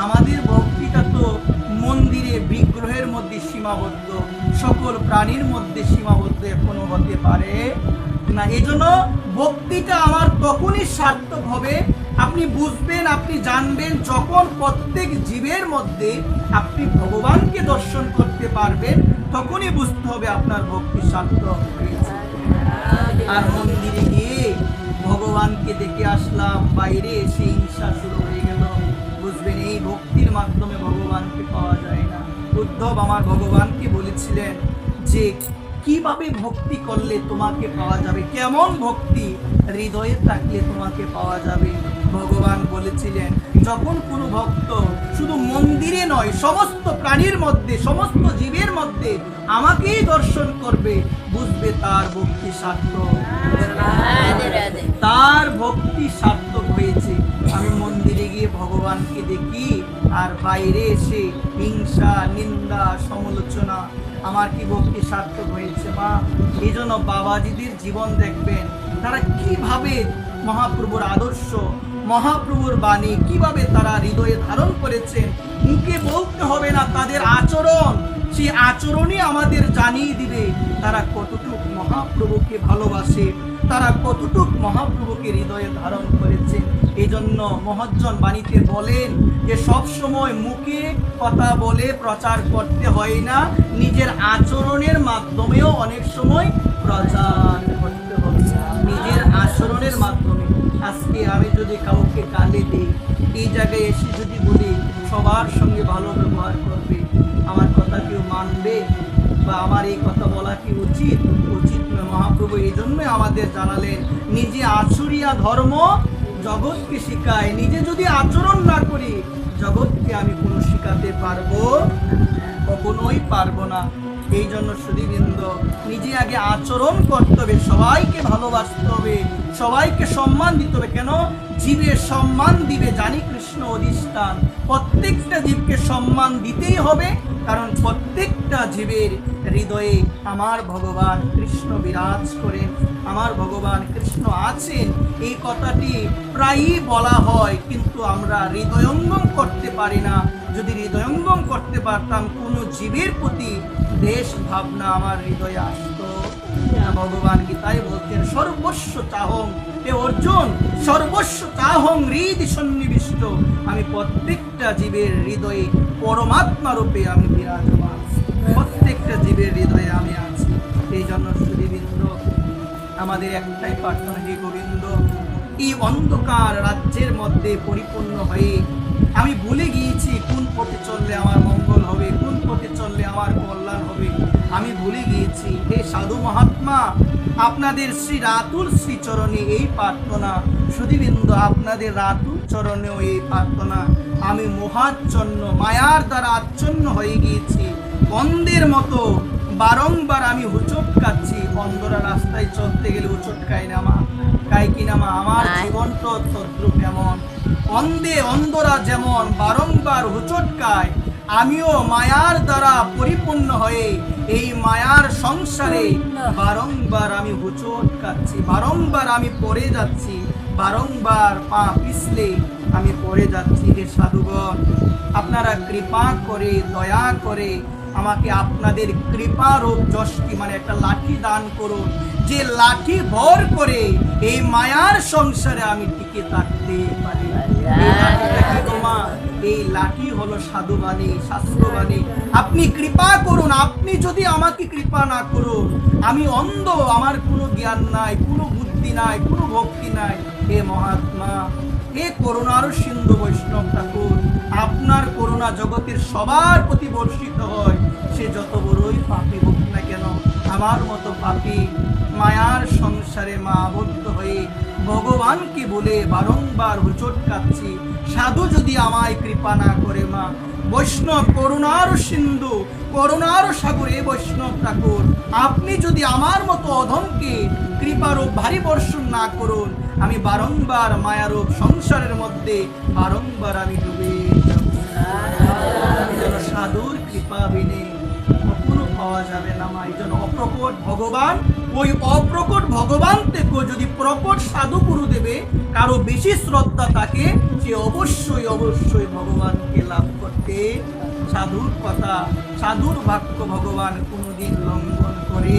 আমাদের ভক্তিটা তো মন্দিরে বিগ্রহের মধ্যে সীমাবদ্ধ, সকল প্রাণীর মধ্যে সীমাবদ্ধ এখনো হতে পারে না। এজন্য ভক্তিটা আমার তখনই সার্থক হবে, আপনি বুঝবেন, আপনি জানবেন, যখন প্রত্যেক জীবের মধ্যে আপনি ভগবানকে দর্শন করতে পারবেন, তখনই বুঝতে হবে আপনার ভক্তি সার্থক হয়েছে। আর মন্দিরে গিয়ে ভগবানকে দেখে আসলাম, বাইরে এসে হিংসা শুরু হয়ে গেল, বুঝবেন এই ভক্তির মাধ্যমে ভগবানকে পাওয়া যায় না। উদ্ধব আমার ভগবানকে বলেছিলেন যে কিভাবে ভক্তি করলে তোমাকে পাওয়া যাবে, কেমন ভক্তি হৃদয়ে থাকলে তোমাকে পাওয়া যাবে। ভগবান বলেছিলেন যখন কোনো ভক্ত শুধু মন্দিরে নয়, সমস্ত প্রাণীর মধ্যে, সমস্ত জীবের মধ্যে আমাকেই দর্শন করবে, বুঝবে তার ভক্তি সার্থক, তার ভক্তি সার্থক হয়েছে। আমি মন্দিরে গিয়ে ভগবানকে দেখি আর বাইরে এসে হিংসা, নিন্দা, সমালোচনা, আমার কি ভক্তি সার্থক হয়েছে মা? এই জন্য বাবাজিদের জীবন দেখবেন, তারা কিভাবে মহাপ্রভুর আদর্শ, মহাপ্রভুর বাণী কিভাবে তারা হৃদয়ে ধারণ করেছেন। মুখে বলতে হবে না, তাদের আচরণ, সেই আচরণই আমাদের জানিয়ে দিবে তারা কতটুক মহাপ্রভুকে ভালোবাসে, তারা কতটুক মহাপ্রভুকে হৃদয়ে ধারণ করেছেন। এই জন্য মহাজন বাণীতে বলেন যে সব সময় মুখে কথা বলে প্রচার করতে হয় না, নিজের আচরণের মাধ্যমেও অনেক সময় প্রচার করতে হবে, নিজের আচরণের মাধ্যমে। আজকে আমি যদি কাউকে গালি দিই, এই জায়গায় এসে যদি বলি সবার সঙ্গে ভালো ব্যবহার করবে, আমার কথা কেউ মানবে বা আমার এই কথা বলা কি উচিত? উচিত নয়। মহাপ্রভু এই জন্যই আমাদের জানালেন, নিজে আচরিয়া ধর্ম জগৎকে শিখায়। নিজে যদি আচরণ না করি, জগৎকে আমি কোনো শিখাতে পারবো? কখনোই পারবো না। এই জন্য সুধীবৃন্দ, নিজে আগে আচরণ করতে হবে, সবাইকে ভালোবাসতে হবে, সবাইকে সম্মান দিতে হবে। কেন? জীবের সম্মান দিবে জানি কৃষ্ণ অধিষ্ঠান। প্রত্যেকটা জীবকে সম্মান দিতেই হবে, কারণ প্রত্যেকটা জীবের হৃদয়ে আমার ভগবান কৃষ্ণ বিরাজ করেন, আমার ভগবান কৃষ্ণ আছেন। এই কথাটি প্রায়ই বলা হয়, কিন্তু আমরা হৃদয়ঙ্গম করতে পারি না। যদি হৃদয়ঙ্গম করতে পারতাম, কোনো জীবের প্রতি দেশ ভাবনা আমার হৃদয়ে আসতো। ভগবান গীতায় বলতেন সর্বস্ব চাহং, হে অর্জুন, সর্বস্ব চাহং হৃদি সন্নিবিষ্ট। আমি প্রত্যেকটা জীবের হৃদয়ে পরমাত্মা রূপে আমি বিরাজমান, প্রত্যেকটা জীবের হৃদয়ে আমি আছি। এই জন্য সুধীবৃন্দ, আমাদের একটাই প্রার্থনা, হে গোবিন্দ, এই অন্ধকার রাজ্যের মধ্যে পরিপূর্ণ হয়ে আমি ভুলে গিয়েছি কোন পথে চললে আমার মঙ্গল হবে, কোন পথে চললে আমার কল্যাণ হবে, আমি ভুলে গিয়েছি। হে সাধু মহাত্মা, আপনাদের শ্রী রাতুল শ্রীচরণে এই প্রার্থনা। সুধীবৃন্দ, আপনাদের রাতুল চরণেও এই প্রার্থনা। আমি মোহাচ্ছন্ন, মায়ার দ্বারা আচ্ছন্ন হয়ে গিয়েছি, অন্ধের মতো বারংবার আমি হুচট খাচ্ছি। অন্ধরা রাস্তায় চলতে গেলে হুচট খায় না মা, খায় কিনা মা? আমার জীবনটা তদ্রূপ এমন। অন্ধরা যেমন বারংবার হুচট খায়, আমিও মায়ার দ্বারা পরিপূর্ণ হয়ে এই মায়ার সংসারে বারংবার আমি হুচট খাচ্ছি, বারংবার আমি পড়ে যাচ্ছি, বারংবার পা পিছলে আমি পড়ে যাচ্ছি। হে সাধুগণ, আপনারা কৃপা করে, দয়া করে আমাকে আপনাদের কৃপারূপ যশটি, মানে একটা লাঠি দান করুন, যে লাঠি ভর করে এই মায়ার সংসারে আমি টিকে থাকতে পারি। এই লাঠি হলো সাধুবাণী, শাস্ত্রবাণী। আপনি কৃপা করুন। আপনি যদি আমাকে কৃপা না করুন, আমি অন্ধ, আমার কোনো জ্ঞান নাই, কোনো বুদ্ধি নাই, কোনো ভক্তি নাই। হে মহাত্মা, হে করুণার সিন্ধু বৈষ্ণব ঠাকুর, আপনার করুণা জগতের সবার প্রতি বর্ষিত হয়, সে যত বড়ই পাপী হোক না কেন। আমার মতো পাপী মায়ার সংসারে মা আবদ্ধ হয়ে ভগবানকে বলে বারংবার হুচট খাচ্ছি। সাধু যদি আমায় কৃপা না করে মা, বৈষ্ণব করুণার সিন্ধু, করুণার সাগরে বৈষ্ণব ঠাকুর, আপনি যদি আমার মতো অধমকে কৃপারূপ ভারী বর্ষণ না করুন, আমি বারংবার মায়ারূপ সংসারের মধ্যে বারংবার আমি ডুবে যাব। সাধুর কৃপা বিনে কখনো পাওয়া যাবে না মা। এই জন্য অপ্রকট ভগবান ওই অপ্রকট ভগবান থেকেও যদি প্রকট সাধু গুরুদেবে কারো বেশি শ্রদ্ধা থাকে, সে অবশ্যই অবশ্যই ভগবানকে লাভ করতে। সাধুর কথা, সাধুর বাক্য ভগবান কোনোদিন লঙ্ঘন করে